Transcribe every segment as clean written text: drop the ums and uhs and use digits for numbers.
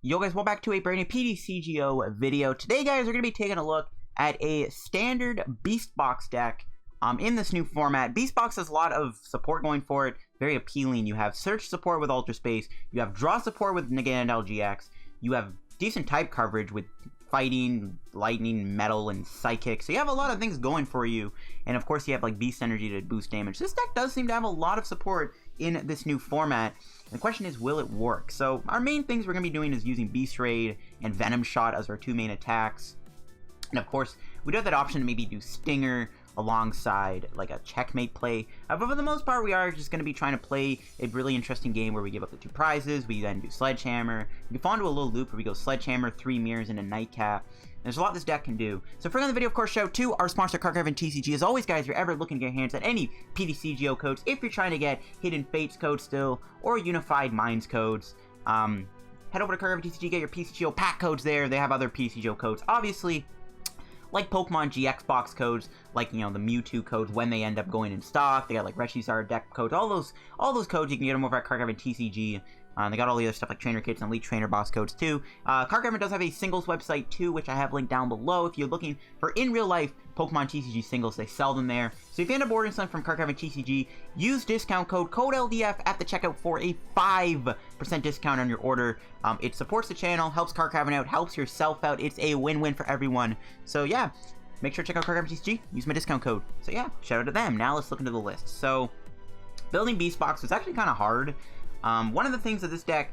Yo guys, welcome back to a brand new PTCGO video. Today guys, we're going to be taking a look at a standard Beast Box deck in this new format. Beast Box has a lot of support going for it, very appealing. You have search support with Ultra Space, you have draw support with Naganadel-GX, you have decent type coverage with fighting, lightning, metal, and psychic. So you have a lot of things going for you, and of course you have like beast energy to boost damage. This deck does seem to have a lot of support in this new format. The question is, will it work? So our main things we're going to be doing is using Beast Raid and Venom Shot as our two main attacks. And of course, we do have that option to maybe do Stinger alongside like a checkmate play. But for the most part, we are just going to be trying to play a really interesting game where we give up the two prizes. We then do Sledgehammer. We fall into a little loop where we go Sledgehammer, 3 mirrors, and a Nightcap. There's a lot this deck can do. So for the video, of course, shout out to our sponsor, Kartana TCG. As always, guys, if you're ever looking to get your hands at any PTCGO codes, if you're trying to get Hidden Fates codes still, or Unified Minds codes, head over to Kartana TCG, get your PTCGO pack codes there. They have other PTCGO codes, obviously, like Pokemon GX box codes, like, you know, the Mewtwo codes when they end up going in stock. They got like Reshizar deck codes, all those codes, you can get them over at Kartana TCG. They got all the other stuff like trainer kits and elite trainer boss codes too. Kartana does have a singles website too, which I have linked down below. If you're looking for in real life Pokemon TCG singles, they sell them there. So if you end up ordering something from Kartana TCG, use discount code LDF at the checkout for a 5% discount on your order. It supports the channel, helps Kartana out, helps yourself out. It's a win-win for everyone. So yeah, make sure to check out Kartana TCG, use my discount code. So yeah, shout out to them. Now let's look into the list. So building Beast Box was actually kind of hard. One of the things that this deck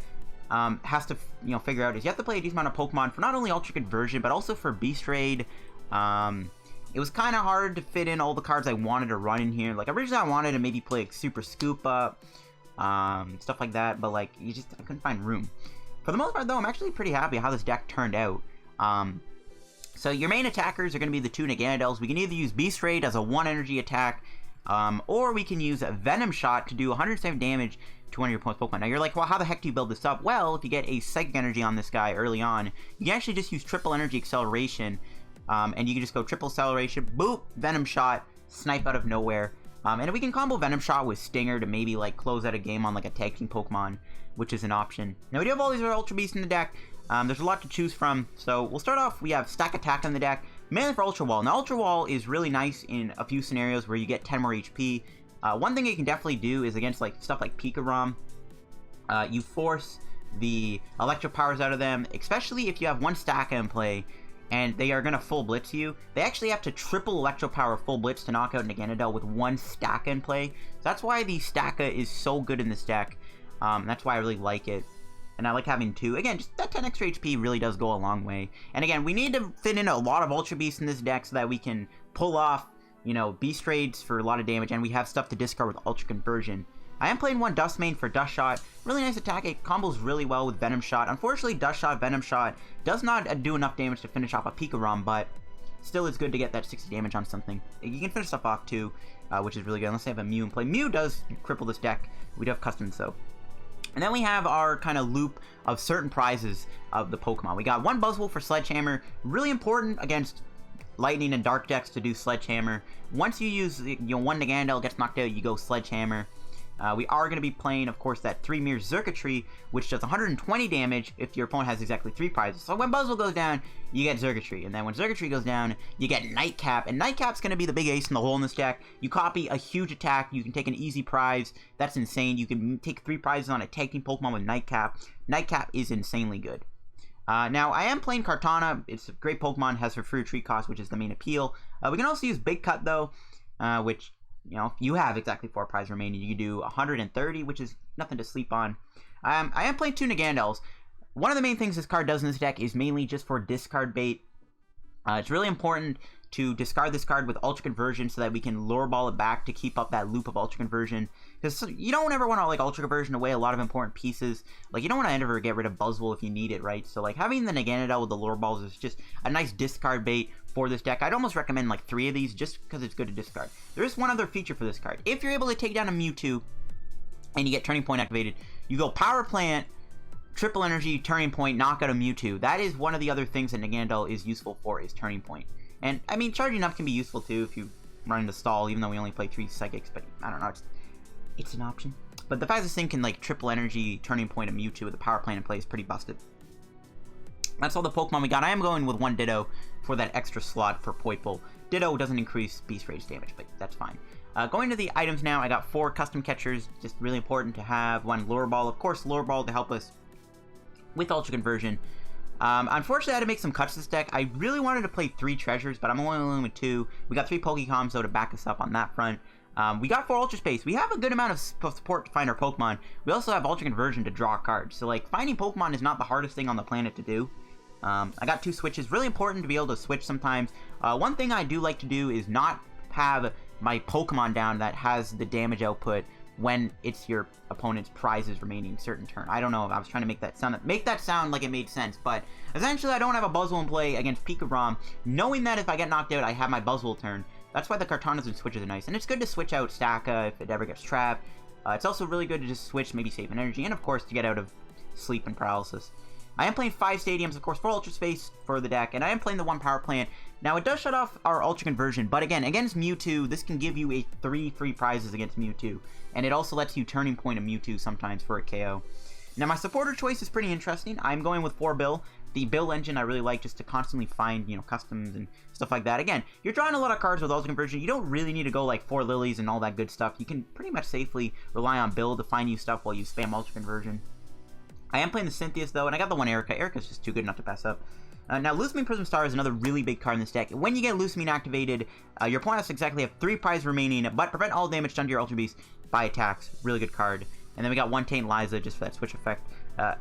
has to figure out is you have to play a decent amount of Pokemon for not only Ultra Conversion, but also for Beast Raid. It was kind of hard to fit in all the cards I wanted to run in here. Like, originally I wanted to maybe play like, Super Scoop Up, stuff like that, but like, I couldn't find room. For the most part though, I'm actually pretty happy how this deck turned out. So your main attackers are going to be the two Naganadels. We can either use Beast Raid as a 1 energy attack, or we can use Venom Shot to do 107 damage to one of your opponent's Pokemon. Now you're like, well, how the heck do you build this up? Well, if you get a Psychic Energy on this guy early on, you can actually just use Triple Energy Acceleration, and you can just go Triple Acceleration, boop, Venom Shot, snipe out of nowhere. And we can combo Venom Shot with Stinger to maybe like close out a game on like a tag team Pokemon, which is an option. Now we do have all these other Ultra Beasts in the deck. There's a lot to choose from. So we'll start off, we have Stakataka in the deck, mainly for Ultra Wall. Now Ultra Wall is really nice in a few scenarios where you get 10 more HP. One thing you can definitely do is against like stuff like Pikarom. You force the Electro Powers out of them, especially if you have one Staka in play and they are going to full blitz you. They actually have to triple Electro Power full blitz to knock out Naganadel with one Staka in play. So that's why the Staka is so good in this deck. That's why I really like it. And I like having two. Again, just that 10 extra HP really does go a long way. And again, we need to fit in a lot of Ultra Beasts in this deck so that we can pull off, Beast Raids for a lot of damage, and we have stuff to discard with Ultra Conversion. I am playing one Dusk main for Dusk Shot. Really nice attack. It combos really well with Venom Shot. Unfortunately, Dusk Shot, Venom Shot does not do enough damage to finish off a Pikarom, but still it's good to get that 60 damage on something. You can finish stuff off too, which is really good, unless they have a Mew in play. Mew does cripple this deck. We do have customs though. And then we have our kind of loop of certain prizes of the Pokemon. We got one Buzzwole for Sledgehammer. Really important against Lightning and Dark decks to do Sledgehammer. Once you use, one Naganadel gets knocked out, you go Sledgehammer. We are going to be playing, of course, that 3 mirror Xurkitree, which does 120 damage if your opponent has exactly 3 prizes. So when Buzzwole goes down, you get Xurkitree. And then when Xurkitree goes down, you get Nightcap. And Nightcap's going to be the big ace in the hole in this deck. You copy a huge attack, you can take an easy prize. That's insane. You can take 3 prizes on a tag team Pokemon with Nightcap. Nightcap is insanely good. Now, I am playing Kartana. It's a great Pokemon, has her free retreat cost, which is the main appeal. We can also use Big Cut, though, which, you have exactly 4 prizes remaining. You can do 130, which is nothing to sleep on. I am playing 2 Naganadels. One of the main things this card does in this deck is mainly just for discard bait. It's really important to discard this card with Ultra Conversion so that we can Lure Ball it back to keep up that loop of Ultra Conversion. Because you don't ever want to like Ultra Conversion away a lot of important pieces. Like, you don't want to ever get rid of Buzzwole if you need it, right? So like having the Naganadel with the Lure Balls is just a nice discard bait for this deck. I'd almost recommend like 3 of these just because it's good to discard. There is one other feature for this card. If you're able to take down a Mewtwo and you get Turning Point activated, you go Power Plant, Triple Energy, Turning Point, knock out a Mewtwo. That is one of the other things that Naganadel is useful for, is Turning Point. And, I mean, Charging Up can be useful, too, if you run into stall, even though we only play 3 Psychics, but, I don't know, it's an option. But the fact this thing can, like, Triple Energy, Turning Point, a Mewtwo with a Power Plant in play is pretty busted. That's all the Pokemon we got. I am going with 1 Ditto for that extra slot for Poipole. Ditto doesn't increase Beast Rage damage, but that's fine. Going to the items now, I got 4 custom catchers. Just really important to have. 1 Lure Ball, of course, Lure Ball to help us with Ultra Conversion. Unfortunately, I had to make some cuts to this deck. I really wanted to play 3 treasures, but I'm only dealing with 2. We got 3 Pokecoms, though, to back us up on that front. We got 4 Ultra Space. We have a good amount of support to find our Pokemon. We also have Ultra Conversion to draw cards. So, like, finding Pokemon is not the hardest thing on the planet to do. I got 2 switches. Really important to be able to switch sometimes. One thing I do like to do is not have my Pokemon down that has the damage output when it's your opponent's prizes remaining certain turn. I don't know. I was trying to make that sound like it made sense, but essentially I don't have a Buzzwole in play against Pikarom, knowing that if I get knocked out, I have my Buzzwole turn. That's why the Kartanas and switches are nice, and it's good to switch out Staka if it ever gets trapped. It's also really good to just switch, maybe save an energy, and of course to get out of sleep and paralysis. I am playing 5 stadiums, of course, 4 Ultra Space for the deck, and I am playing the 1 Power Plant. Now, it does shut off our Ultra Conversion, but again, against Mewtwo, this can give you a 3 free prizes against Mewtwo, and it also lets you Turning Point a Mewtwo sometimes for a KO. Now, my supporter choice is pretty interesting. I'm going with 4 Bill. The Bill engine I really like just to constantly find, you know, customs and stuff like that. Again, you're drawing a lot of cards with Ultra Conversion. You don't really need to go like 4 Lilies and all that good stuff. You can pretty much safely rely on Bill to find you stuff while you spam Ultra Conversion. I am playing the Cynthia's, though, and I got the 1 Erika. Erika's just too good not to pass up. Now, Lusamine Prism Star is another really big card in this deck. When you get Lusamine activated, your opponent has to exactly have 3 prizes remaining, but prevent all damage done to your Ultra Beast by attacks. Really good card. And then we got 1 Tate Liza just for that switch effect.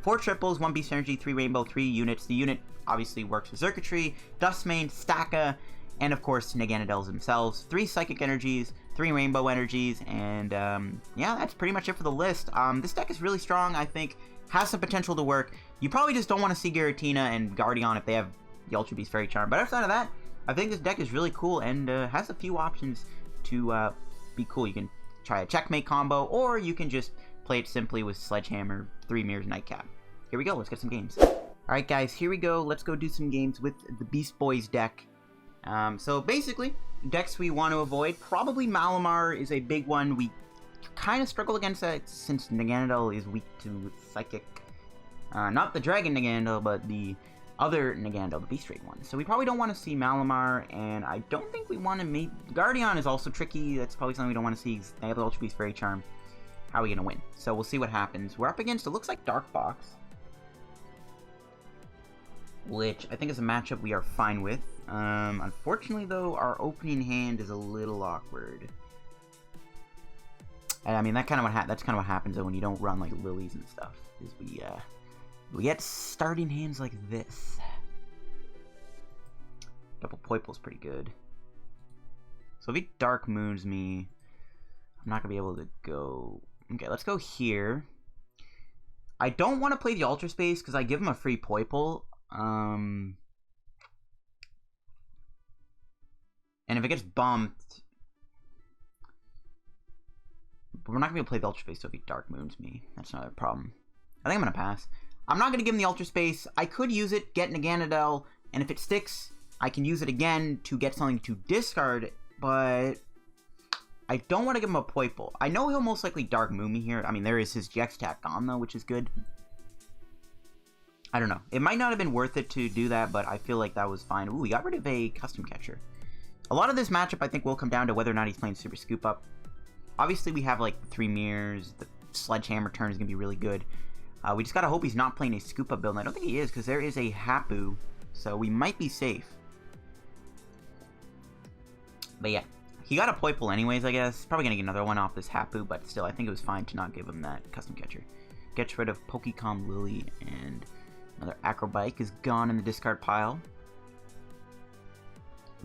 4 triples, 1 Beast Energy, 3 Rainbow, 3 units. The unit obviously works with Xurkitree, Duskmane, Staka, and of course Naganadels themselves. 3 Psychic Energies, 3 Rainbow Energies, and yeah, that's pretty much it for the list. This deck is really strong, I think. Has some potential to work. You probably just don't want to see Giratina and Guardian if they have the Ultra Beast Fairy Charm. But outside of that, I think this deck is really cool and has a few options to be cool. You can try a Checkmate combo, or you can just play it simply with Sledgehammer, 3 Mirrors, Nightcap. Here we go. Let's get some games. Alright guys, here we go. Let's go do some games with the Beast Boys deck. So basically, decks we want to avoid. Probably Malamar is a big one. We kind of struggle against that since Naganadel is weak to Psychic. Not the Dragon Naganadel, but the other Naganadel, the Beast Raid one. So we probably don't want to see Malamar, and I don't think we want to make... Guardian is also tricky. That's probably something we don't want to see. They have the Ultra Beast Fairy Charm. How are we going to win? So we'll see what happens. We're up against, it looks like Dark Box, which I think is a matchup we are fine with. Unfortunately, though, our opening hand is a little awkward. And I mean, that's kind of what happens though when you don't run like lilies and stuff. Is we get starting hands like this. Double Poipole's pretty good. So if he Dark Moons me, I'm not gonna be able to go. Okay, let's go here. I don't want to play the Ultra Space because I give him a free Poipole. And if it gets bumped, we're not going to be able to play the Ultra Space, so if he Dark Moons me, that's another problem. I think I'm going to pass. I'm not going to give him the Ultra Space. I could use it, get Naganadel, and if it sticks, I can use it again to get something to discard, but I don't want to give him a Poipole. I know he'll most likely Dark Moon me here. I mean, there is his GX attack gone, though, which is good. I don't know. It might not have been worth it to do that, but I feel like that was fine. Ooh, we got rid of a custom catcher. A lot of this matchup, I think, will come down to whether or not he's playing Super Scoop Up. Obviously, we have, like, the 3 Mirrors. The Sledgehammer turn is going to be really good. We just got to hope he's not playing a Scoop Up build. And I don't think he is, because there is a Hapu. So we might be safe. But yeah. He got a Poipole anyways, I guess. Probably going to get another one off this Hapu, but still, I think it was fine to not give him that custom catcher. Gets rid of Pokémon Lily, and another Acrobike is gone in the discard pile.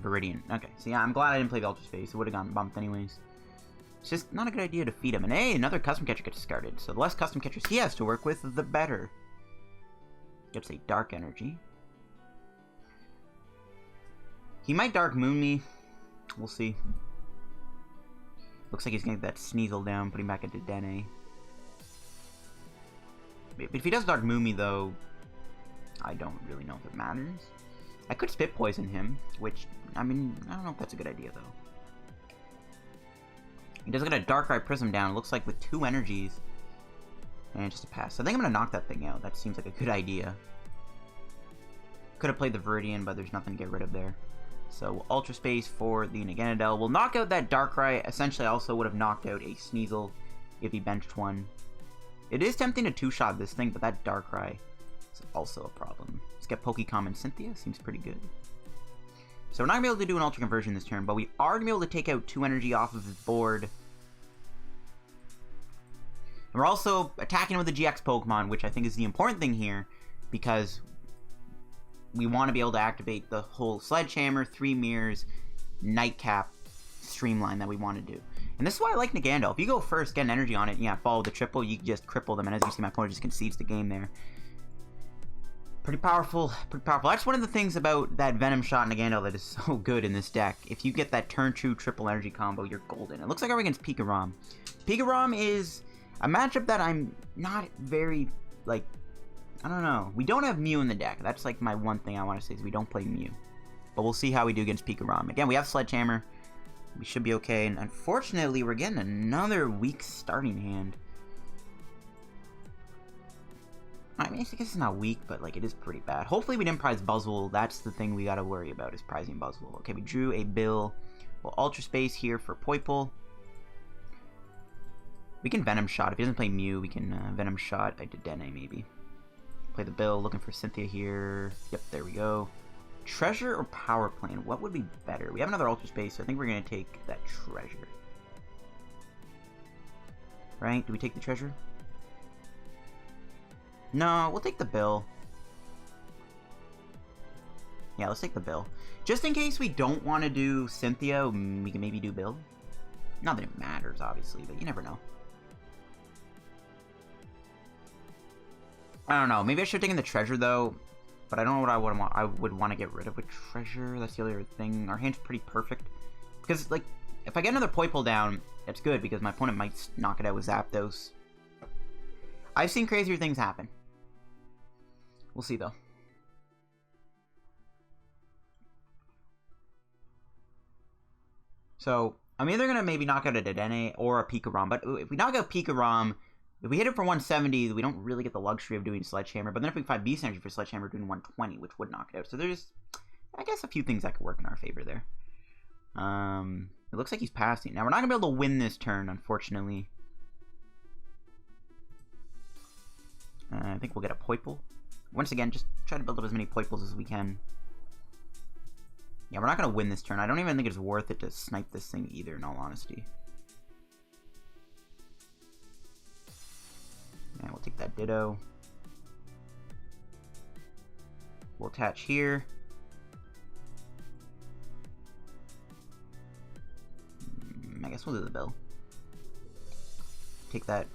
Viridian. Okay, so yeah, I'm glad I didn't play the Ultra Space. It would have gotten bumped anyways. It's just not a good idea to feed him. And hey, another custom catcher gets discarded. So the less custom catchers he has to work with, the better. Gets a Dark Energy. He might Dark Moon me. We'll see. Looks like he's going to get that Sneasel down, put him back into Dene. If he does Dark Moon me, though, I don't really know if it matters. I could Spit Poison him, which, I mean, I don't know if that's a good idea, though. He does get a Darkrai Prism down, looks like with 2 energies. And just a pass. So I think I'm going to knock that thing out. That seems like a good idea. Could have played the Viridian, but there's nothing to get rid of there. So Ultra Space for the Naganadel. We'll knock out that Darkrai. Essentially, I also would have knocked out a Sneasel if he benched one. It is tempting to two-shot this thing, but that Darkrai is also a problem. Let's get Pokémon and Cynthia. Seems pretty good. So we're not going to be able to do an Ultra Conversion this turn, but we are going to be able to take out 2 energy off of his board. And we're also attacking with the GX Pokemon, which I think is the important thing here, because we want to be able to activate the whole Sledgehammer, 3 Mirrors, Nightcap streamline that we want to do. And this is why I like Naganadel. If you go first, get an energy on it, and yeah, follow the triple, you can just cripple them, and as you see, my opponent just concedes the game there. Pretty powerful, pretty powerful. That's one of the things about that Venom Shot Naganadel that is so good in this deck. If you get that turn 2 triple energy combo, you're golden. It looks like we're against Pikarom. Pikarom is a matchup that I'm not very, like, I don't know. We don't have Mew in the deck. That's like my one thing I want to say is we don't play Mew. But we'll see how we do against Pikarom. Again, we have Sledgehammer. We should be okay. And unfortunately, we're getting another weak starting hand. I mean, I guess it's not weak, but like it is pretty bad. Hopefully we didn't prize Buzzwole. That's the thing we gotta worry about is prizing Buzzwole. Okay, we drew a Bill. We'll Ultra Space here for Poipole. We can Venom Shot. If he doesn't play Mew, we can Venom Shot a Dedenne maybe. Play the Bill, looking for Cynthia here. Yep, there we go. Treasure or Power Plant? What would be better? We have another Ultra Space, so I think we're going to take that Treasure. Right? Do we take the Treasure? No, we'll take the Bill. Yeah, let's take the Bill. Just in case we don't want to do Cynthia, we can maybe do Bill. Not that it matters, obviously, but you never know. I don't know. Maybe I should have taken the Treasure, though. But I don't know what I would want to get rid of with Treasure. That's the other thing. Our hand's pretty perfect. Because, like, if I get another Poipole down, that's good. Because my opponent might knock it out with Zapdos. I've seen crazier things happen. We'll see, though. So, I'm either going to maybe knock out a Dedenne or a Pikarom. But if we knock out Pikarom, if we hit it for 170, we don't really get the luxury of doing Sledgehammer. But then if we find Beast Energy for Sledgehammer, we're doing 120, which would knock it out. So there's, I guess, a few things that could work in our favor there. It looks like he's passing. Now, we're not going to be able to win this turn, unfortunately. I think we'll get a Poipole. Once again, just try to build up as many Poipoles as we can. Yeah, we're not going to win this turn. I don't even think it's worth it to snipe this thing either, in all honesty. And we'll take that Ditto. We'll attach here. I guess we'll do the Bill. Take that.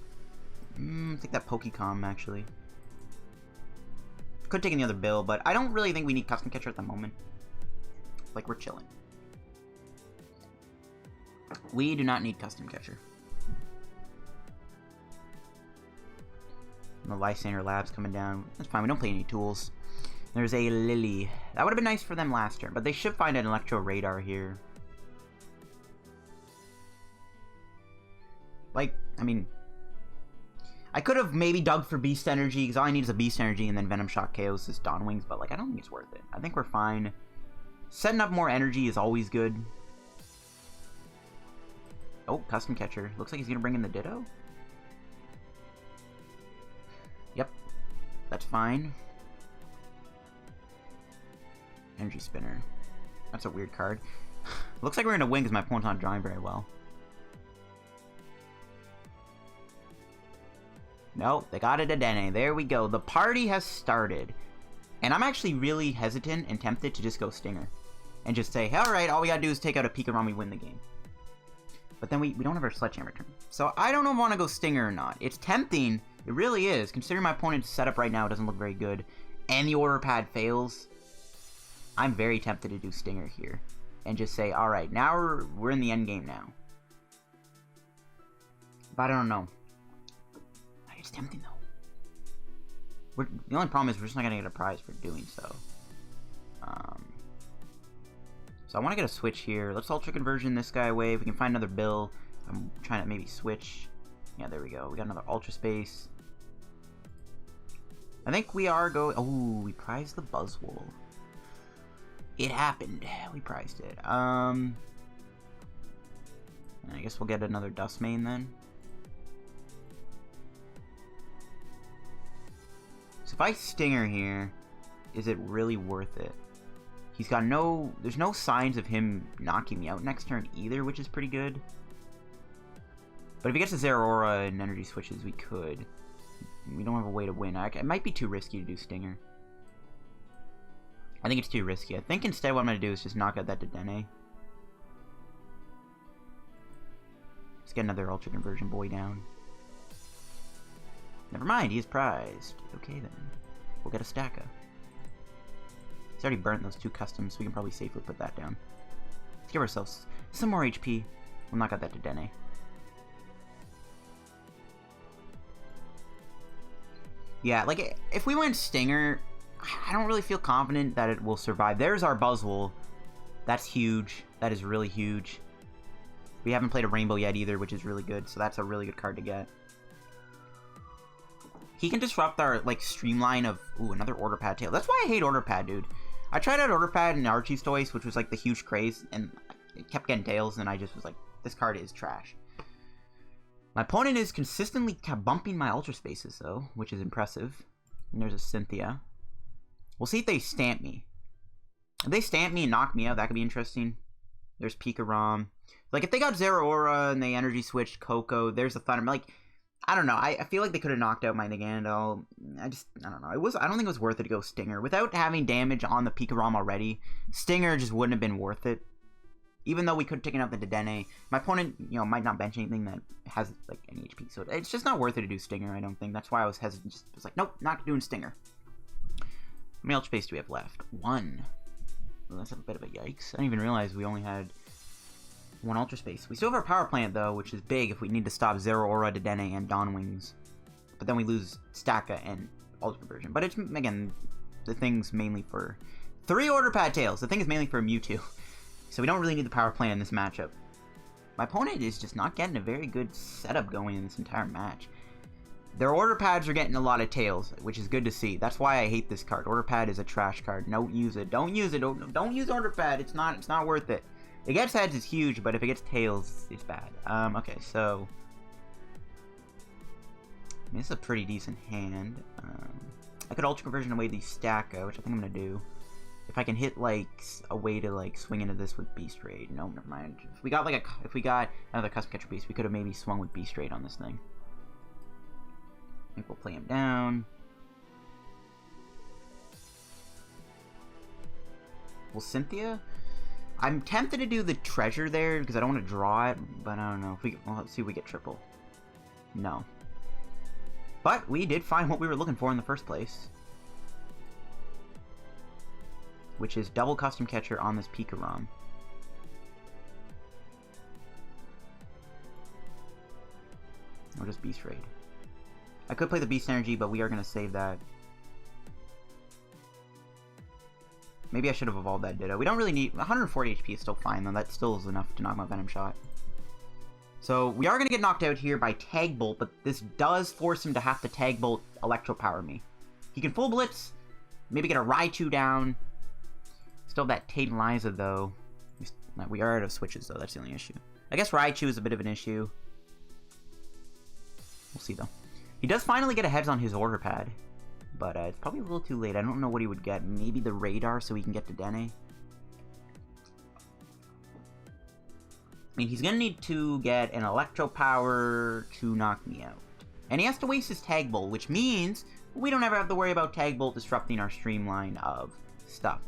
Take that Pokémon, actually. Could take any other Bill, but I don't really think we need Custom Catcher at the moment. Like, we're chilling. We do not need Custom Catcher. And the Lysander Labs coming down. That's fine, we don't play any tools. There's a Lily. That would have been nice for them last turn, but they should find an Electro Radar here. Like, I mean, I could have maybe dug for Beast Energy, because all I need is a Beast Energy and then Venom Shock KOs his Dawn Wings, but like, I don't think it's worth it. I think we're fine. Setting up more energy is always good. Oh, Custom Catcher. Looks like he's going to bring in the Ditto. Yep. That's fine. Energy Spinner. That's a weird card. Looks like we're going to win because my opponent's not drawing very well. Nope, they got a Dedenne. There we go. The party has started. And I'm actually really hesitant and tempted to just go Stinger. And just say, alright, all we gotta do is take out a Pikarom, we win the game. But then we don't have our Sledgehammer turn. So I don't know if I want to go Stinger or not. It's tempting. It really is. Considering my opponent's setup right now doesn't look very good. And the order pad fails. I'm very tempted to do Stinger here. And just say, alright, now we're in the end game now. But I don't know. It's tempting though. The only problem is we're just not gonna get a prize for doing so. So I want to get a switch here. Let's Ultra Conversion this guy away. If we can find another Bill. I'm trying to maybe switch. Yeah, there we go. We got another Ultra Space. I think we are going. Oh, we prize the Buzzwole. It happened. We prized it. I guess we'll get another Dusk main then. So if I Stinger here, is it really worth it? He's got there's no signs of him knocking me out next turn either, which is pretty good. But if he gets a Zeraora and energy switches, we could. We don't have a way to win. It might be too risky to do Stinger. I think it's too risky. I think instead what I'm going to do is just knock out that Dedenne. Let's get another Ultra Conversion boy down. Never mind, he is prized. Okay then. We'll get a Staka. He's already burnt those 2 customs, so we can probably safely put that down. Let's give ourselves some more HP. We'll knock out that Dedenne. Yeah, like, if we went Stinger, I don't really feel confident that it will survive. There's our Buzzwole. That's huge. That is really huge. We haven't played a Rainbow yet either, which is really good, so that's a really good card to get. He can disrupt our, like, streamline of... Ooh, another Order Pad tail. That's why I hate Order Pad, dude. I tried out Order Pad in Archie's Toys, which was, like, the huge craze, and it kept getting tails, and I just was like, this card is trash. My opponent is consistently bumping my Ultra Spaces, though, which is impressive. And there's a Cynthia. We'll see if they stamp me. If they stamp me and knock me out, that could be interesting. There's Pikarom. Like, if they got Zeraora and they energy switched Coco, there's a Thunder. Like, I don't know. I feel like they could have knocked out my Naganadel. I don't know. I don't think it was worth it to go Stinger. Without having damage on the Pikarom already, Stinger just wouldn't have been worth it. Even though we could have taken out the Dedenne, my opponent, you know, might not bench anything that has, like, any HP. So it's just not worth it to do Stinger, I don't think. That's why I was hesitant. Just was like, nope, not doing Stinger. How many Ultra Space do we have left? 1. Well, that's a bit of a yikes. I didn't even realize we only had 1 Ultra Space. We still have our Power Plant, though, which is big if we need to stop Zeraora, Dedenne, and Dawn Wings. But then we lose Staka and Ultra Conversion. But it's, again, the thing's mainly for 3 Order Pad tails. The thing is mainly for Mewtwo. So we don't really need the Power Plant in this matchup. My opponent is just not getting a very good setup going in this entire match. Their Order Pads are getting a lot of tails, which is good to see. That's why I hate this card. Order Pad is a trash card. Don't use it. Don't use it. Don't use Order Pad. It's not worth it. It gets heads, it's huge, but if it gets tails, it's bad. Okay, so... I mean, this is a pretty decent hand. I could Ultra Conversion away the Staka, which I think I'm going to do. If I can hit, like, a way to, like, swing into this with Beast Raid. No, never mind. If we got, like, if we got another Custom Catcher Beast, we could have maybe swung with Beast Raid on this thing. I think we'll play him down. Well, Cynthia? I'm tempted to do the treasure there, because I don't want to draw it, but I don't know. Well, let's see if we get triple. No. But we did find what we were looking for in the first place. Which is double Custom Catcher on this Pikarom. Or just Beast Raid. I could play the Beast Energy, but we are going to save that. Maybe I should have evolved that Ditto. We don't really need... 140 HP is still fine, though. That still is enough to knock my Venom Shot. So, we are going to get knocked out here by Tag Bolt, but this does force him to have to Tag Bolt Electro Power me. He can Full Blitz, maybe get a Raichu down. Still have that Tate Liza, though. We are out of switches, though. That's the only issue. I guess Raichu is a bit of an issue. We'll see, though. He does finally get a heads on his Order Pad. But it's probably a little too late. I don't know what he would get. Maybe the Radar so he can get to Dedenne. I mean, he's going to need to get an Electro Power to knock me out. And he has to waste his Tag Bolt, which means we don't ever have to worry about Tag Bolt disrupting our streamline of stuff.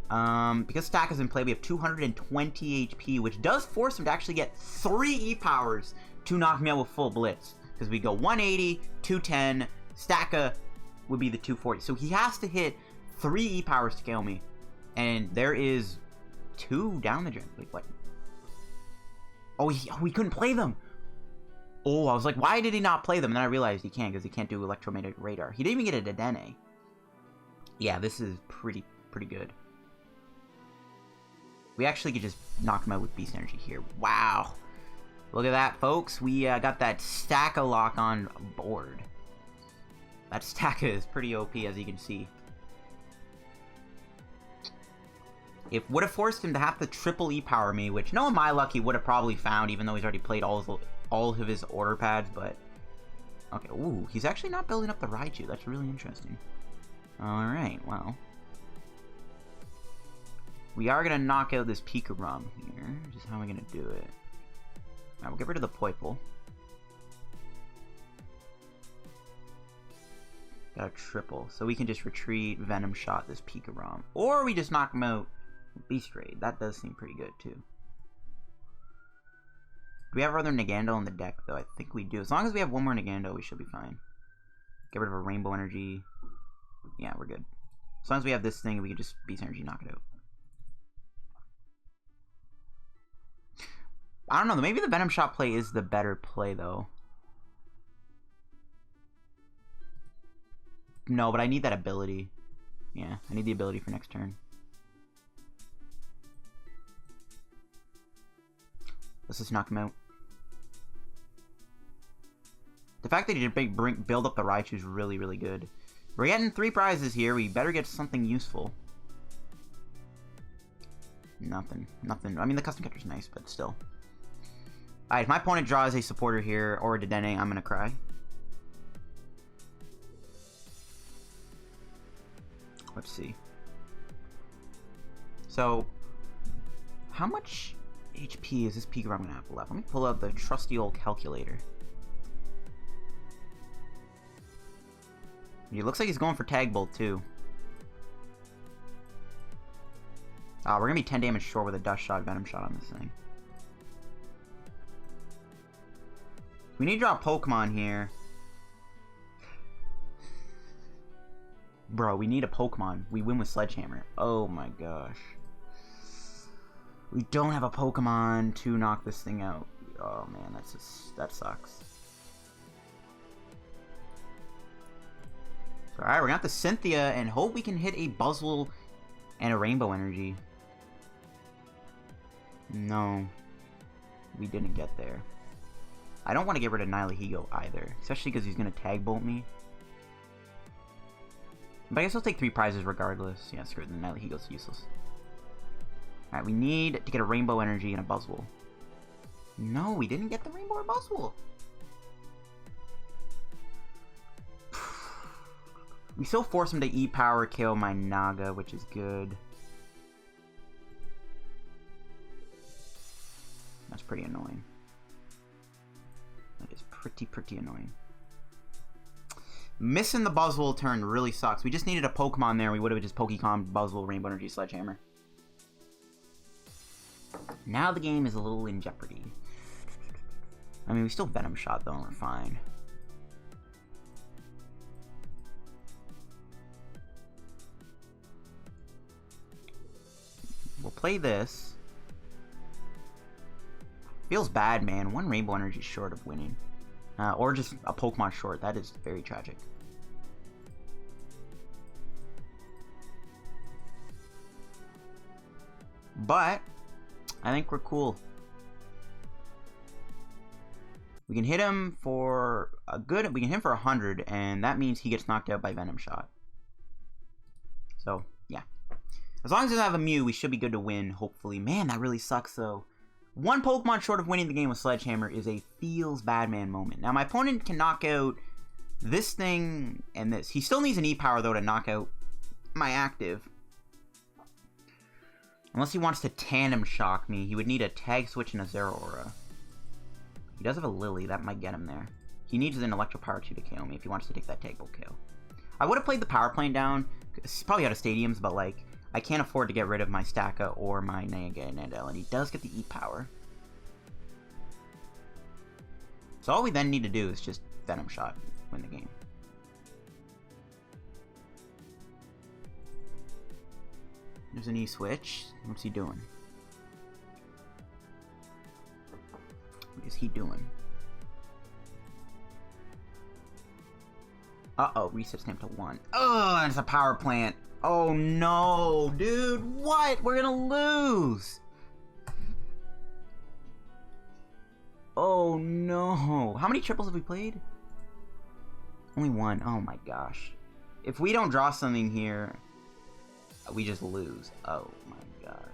Because Stack is in play, we have 220 HP, which does force him to actually get 3 E-Powers to knock me out with Full Blitz. Because we go 180, 210, Staka would be the 240. So he has to hit 3 E-Powers to kill me. And there is 2 down the drain. Wait, what? Oh, he couldn't play them. Oh, I was like, why did he not play them? And then I realized he can't, because he can't do Electromagnetic Radar. He didn't even get a Dedenne. Yeah, this is pretty good. We actually could just knock him out with Beast Energy here. Wow. Look at that, folks. We got that Staka lock on board. That Staka is pretty OP, as you can see. It would have forced him to have to triple E-power me, which knowing my luck he would have probably found, even though he's already played all of his order pads, but... Okay, ooh, he's actually not building up the Raichu. That's really interesting. Alright, well. We are going to knock out this Pikarom here. Just how am I going to do it? Alright, we'll get rid of the Poipole. Got a triple. So we can just retreat, Venom Shot this Pikarom. Or we just knock him out with Beast Raid. That does seem pretty good, too. Do we have our other Naganadel in the deck, though? I think we do. As long as we have one more Naganadel, we should be fine. Get rid of a Rainbow Energy. Yeah, we're good. As long as we have this thing, we can just Beast Energy, knock it out. I don't know. Maybe the Venom Shot play is the better play, though. No, but I need that ability. Yeah, I need the ability for next turn. Let's just knock him out. The fact that he did build up the Raichu is really, really good. We're getting 3 prizes here. We better get something useful. Nothing. Nothing. I mean, the custom catcher's nice, but still. Alright, if my opponent draws a supporter here, or a Dedenne, I'm gonna cry. Let's see. So, how much HP is this Pikarom gonna have left? Let me pull out the trusty old calculator. It looks like he's going for Tag Bolt too. We're gonna be 10 damage short with a Dust Shot, Venom Shot on this thing. We need to draw a Pokemon here. Bro, we need a Pokemon. We win with Sledgehammer. Oh my gosh. We don't have a Pokemon to knock this thing out. Oh man, that sucks. Alright, we're gonna have to Cynthia and hope we can hit a Buzzwole and a Rainbow Energy. No. We didn't get there. I don't want to get rid of Nihilego either, especially because he's gonna Tag Bolt me. But I guess I'll take 3 prizes regardless. Yeah, screw it, the Nihilego's useless. Alright, we need to get a Rainbow Energy and a Buzzwole. No, we didn't get the Rainbow or Buzzwole. We still force him to E-Power kill my Naga, which is good. That's pretty annoying. That is pretty annoying. Missing the Buzzwole turn really sucks. We just needed a Pokemon there. We would have just Pokécom, Buzzwole, Rainbow Energy, Sledgehammer. Now the game is a little in jeopardy. I mean, we still Venom Shot though, and we're fine. We'll play this. Feels bad, man. 1 Rainbow Energy short of winning. Or just a Pokemon short. That is very tragic. But I think we're cool. We can hit him for a good. We can hit him for 100, and that means he gets knocked out by Venom Shot. So yeah, as long as we have a Mew, we should be good to win. Hopefully, man, that really sucks though. 1 Pokemon short of winning the game with Sledgehammer is a feels bad man moment. Now my opponent can knock out this thing and this. He still needs an E-Power though to knock out my active. Unless he wants to Tandem Shock me, he would need a Tag Switch and a Zeraora. He does have a Lily, that might get him there. He needs an Electro Power 2 to KO me if he wants to take that Tag Bolt KO. I would have played the Power Plant down. It's probably out of stadiums, but like, I can't afford to get rid of my Staka or my Naganadel, and he does get the E-Power. So all we then need to do is just Venom Shot, win the game. There's an E-Switch. What's he doing? What is he doing? Uh-oh, resets him to 1. Oh, and it's a Power Plant. Oh no, dude, what? We're gonna lose. Oh no. How many triples have we played? Only 1. Oh my gosh. If we don't draw something here, we just lose. Oh my god.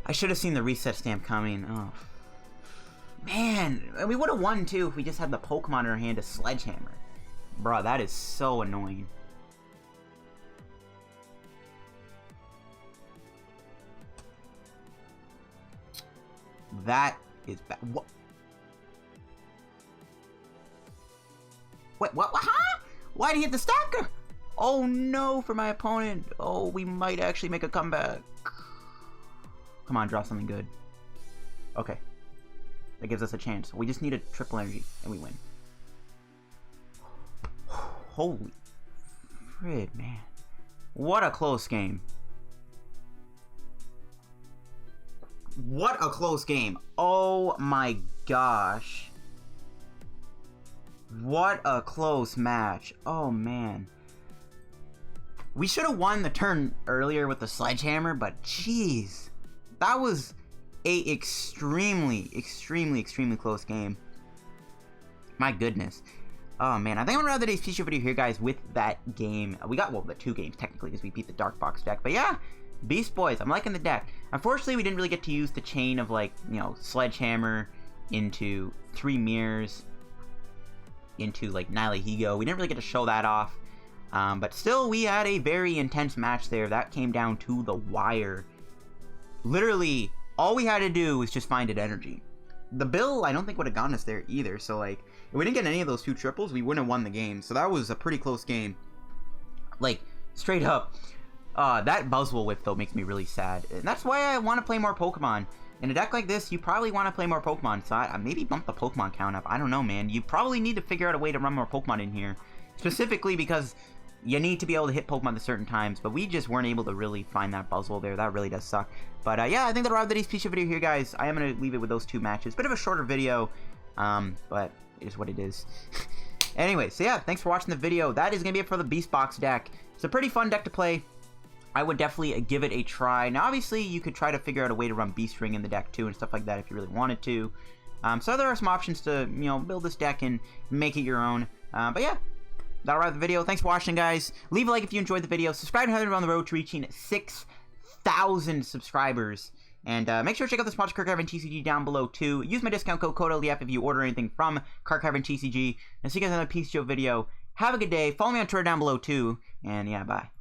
I should have seen the reset stamp coming. Oh. Man, we would have won too if we just had the Pokemon in our hand to Sledgehammer. Bro, that is so annoying. That is bad. What? Wait, what? Huh? Why did he hit the stacker? Oh no, for my opponent. Oh, we might actually make a comeback. Come on, draw something good. Okay. That gives us a chance. We just need a triple energy, and we win. Holy frig, man. What a close game. What a close game. Oh my gosh. What a close match. Oh man. We should have won the turn earlier with the Sledgehammer, but jeez. That was a extremely close game. My goodness. Oh man, I think I'm gonna wrap today's PTCGO video here, guys, with that game. We got, well, the 2 games technically, because we beat the Dark Box deck. But yeah, Beast Boys, I'm liking the deck. Unfortunately, we didn't really get to use the chain of, like, you know, Sledgehammer into 3 mirrors into, like, Nihilego. We didn't really get to show that off. But still, we had a very intense match there. That came down to the wire. Literally, all we had to do was just find an energy. The bill, I don't think would have gotten us there either. So, like, if we didn't get any of those 2 triples, we wouldn't have won the game. So that was a pretty close game. Like, straight up. That Buzzwole whip, though, makes me really sad. And that's why I want to play more Pokemon. In a deck like this, you probably want to play more Pokemon. So I maybe bump the Pokemon count up. I don't know, man. You probably need to figure out a way to run more Pokemon in here. Specifically because you need to be able to hit Pokemon at certain times. But we just weren't able to really find that Buzzwole there. That really does suck. But yeah, I think that'll wrap today's PTCGO video here, guys. I am going to leave it with those 2 matches. Bit of a shorter video. But it is what it is. Anyway, so yeah, thanks for watching the video. That is going to be it for the Beast Box deck. It's a pretty fun deck to play. I would definitely give it a try. Now, obviously, you could try to figure out a way to run Beast Ring in the deck, too, and stuff like that if you really wanted to. So there are some options to, you know, build this deck and make it your own. But yeah, that'll wrap the video. Thanks for watching, guys. Leave a like if you enjoyed the video. Subscribe and help me on the road to reaching 6,000 subscribers. And make sure to check out the sponsor, Kartana TCG, down below, too. Use my discount code CODELDF if you order anything from Kartana TCG. And see you guys in another PTCGO video. Have a good day. Follow me on Twitter down below, too. And yeah, bye.